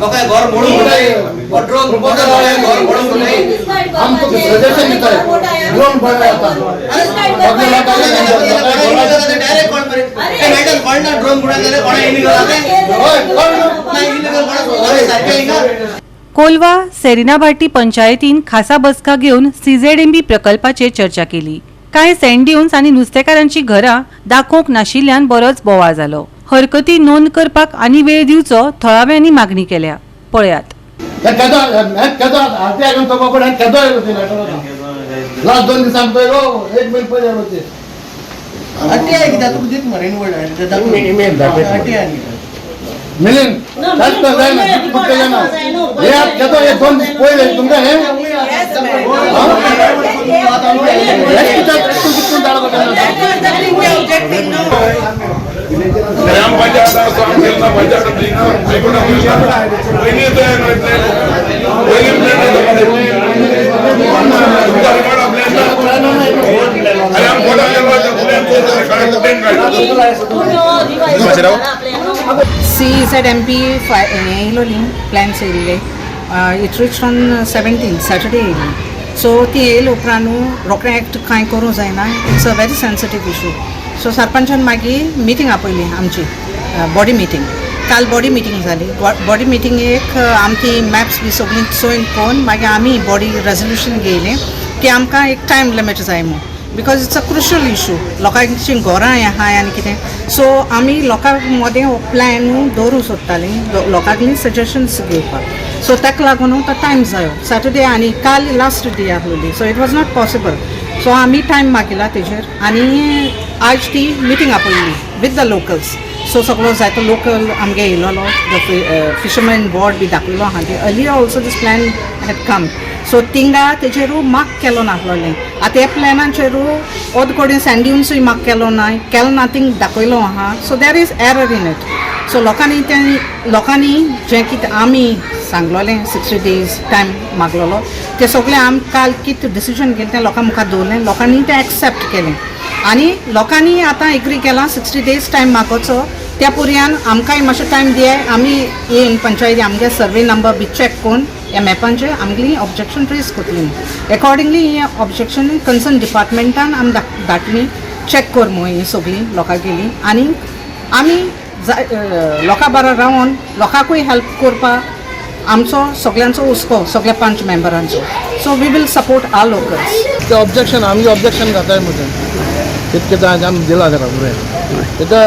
लोकांना घर मोडून उठाय ड्रोन प्रपोजल आले घर मोडून उठाय हम तो सजेशन देता है ड्रोन बड़ा आता डायरेक्ट कॉल करे ए मॅडम कॉल ना ड्रोन बुडायला कोणा इलीगल आहे होय कॉल ना इलीगल कोणा सारखे आहे कोलवा सेरिना भाटी पंचायतीन खासा बसका घेऊन सीझेडएमबी प्रकल्पाचेर चर्चा केली। कांय सँड ड्यून्स आनी नुस्तेकारांची घरां दाखोवंक नाशिल्ल्यान बरोच बोवाळ जालो। हरकती नोंद करपाक आनी वेळ दिवचो थळाव्यांनी मागणी केल्या। पळयात। लास्ट 2 दिवसांत पयलो 1 मिनिट पयले होते अटी आहे की दातू दित मरेन वर्ड दातू ईमेल दाखवतो अटी आहे मिलिंद जास्त जाय ना फक्त जाय ना हे केदो हे 2 दिवस पयले तुमका हे ग्राम पंचायत संस्थांना पंचायत दिना एकूण CZMP plan it reached on 17 Saturday evening. So ती येयले उपरांत रोखडें एक्ट कांय करूं जायना. It's a very sensitive issue. So सरपंचान मागीर मिटींग आपयली आमची बॉडी मिटींग. काल बॉडी मिटींग जाली. बॉडी मिटींगेक आमची मॅप्स बी सगळीं चोयन पळोवन मागीर आमी बॉडी रेजोल्युशन घेयलें की आमकां एक टायम लिमीट जाय म्हणून. Because it's a crucial issue. लोकांची घरां आहाय आनी कितें. सो आमी लोकां मदें हो प्लॅन दवरूं सोदतालीं लोकांनी सजेशन्स घेवपाक. सो ताका लागून तो टायम जायो. सॅटर्डे आनी काल लास्ट डे आसलेली. So it was not possible. So आमी टायम मागिला तेजेर आनी आज ती मिटींग आपयली विथ द लोकल्स. सो सगळो जायतो लोकल आमगे येयलोलो. द फिशरमॅन बोर्ड बी दाखयलो आहा ते earlier also this plan had come. So थिंगा तेजेरू मार्क केलो नासलोलें. आतां ह्या प्लॅनाचेरू ओद कोडेन सँड्यून्सूय मार्क केलो नाय केलो नाथींग दाखयलो आहा. So there is error in it. So लोकांनी जें कितें आमी सांगलोलें 60 days टायम मागलोलो तें सगळें आमी काल कितें डिसिजन घेतलें तें लोकां मुखार दवरलें. लोकांनी तें एक्सेप्ट केलें आनी लोकांनी आतां एग्री केलां 60 days टायम मागोचो. त्या पुरयान आमकांय मातसो टायम दियाय. आमी येवन पंचायती आमगे सर्वे नंबर बी चॅक करून ह्या मॅपांचेर आमगेली ऑब्जेक्शन रेज करतलीं. एकॉर्डिंगली ही ऑब्जेक्शन कन्सर्न डिपार्टमेंटान आमी धाडटलीं चॅक कर म्हणून ही सगळीं लोकां गेलीं आनी आमी लोकां बरो रावन लोकांकूय हेल्प करपाक आमचो सगळ्यांचो हुस्को सगळ्या पंच मेंबरांचो. So we will support our locals. ते ऑब्जेक्शन आमगे ऑब्जेक्शन घाताय म्हणून कितके आमी दिला तेका पुरे तेका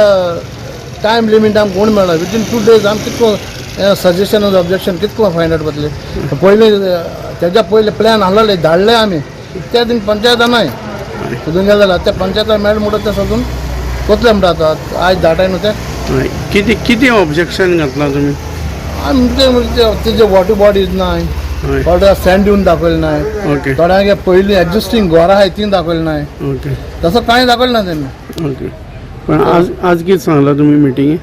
टायम लिमीट आमकां कोण मेळ्ळा. विथीन 2 days आमी कितको सजेशन ऑब्जेक्शन कितको फायंड आउट जातले. पयलीं तेज्या पयले प्लॅन आहलोले धाडले आमी त्या दिन पंचायत नाय सोदून गेले जाल्यार त्या पंचायता मेळ म्हणटा तें सोदून कोतले म्हणटा आतां आयज धाटाय न्हू तें किती ऑब्जेक्शन घातला तुमी. तेजे वॉटर बॉडीज नाय थोड्या सँड ड्यून दाखयले नाय. ओके. थोड्यांगे पयलीं एक्जिस्टींग घरां आहाय तीं दाखयले नाय. ओके. तसं कांय दाखयलें ना तेणी. ओके. पण आज कितें सांगला तुमी मिटींगेक.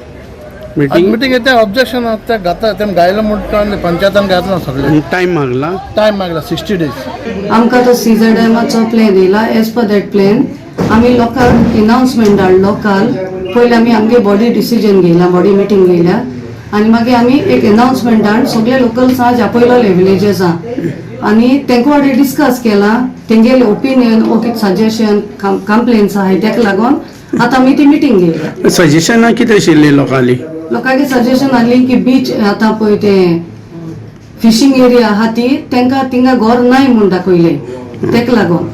मिटींग ते ऑब्जेक्शन ते घाता तेम गायलो म्हणटा पंचायतान घातला सगळे. टायम मागला 60 days. आमकां तो सीझेडएमाचो प्लॅन येयला. एज पर दॅट प्लॅन आमी लोकांक अनाउन्समेंट धाडलो काल. पयलीं आमी आमगे बॉडी डिसिजन घेयला बॉडी मिटींग घेयल्या आनी मागीर आमी एक अनाउन्समेंट धाड सगळे लोकल्स आज आपयलोले विलेजेसां आनी तेंका वाडे डिस्कस केला तेंगेले ओपिनियन ओ कितें सजेशन कंप्लेन्स आहाय तेका लागून आतां आमी ती मिटींग घेयला. सजेशनां कितें आशिल्लीं लोकांगे सजेशन आहली की बीच आतां पळय ते फिशींग एरिया आहा ती तेंका थिंगा घर नाय म्हूण दाखयले तेका लागून.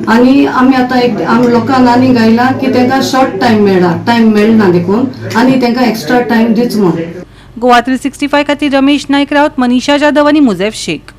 आनी आमी आतां आमी लोकांक आनी गायला की तेंका शॉर्ट टायम मेळना देखून आनी तेंका एक्स्ट्रा टायम दिच म्हूण. गोवा 365 खातीर रमेश नायक रावत, मनीषा जाधव आनी मुझेफ शेख.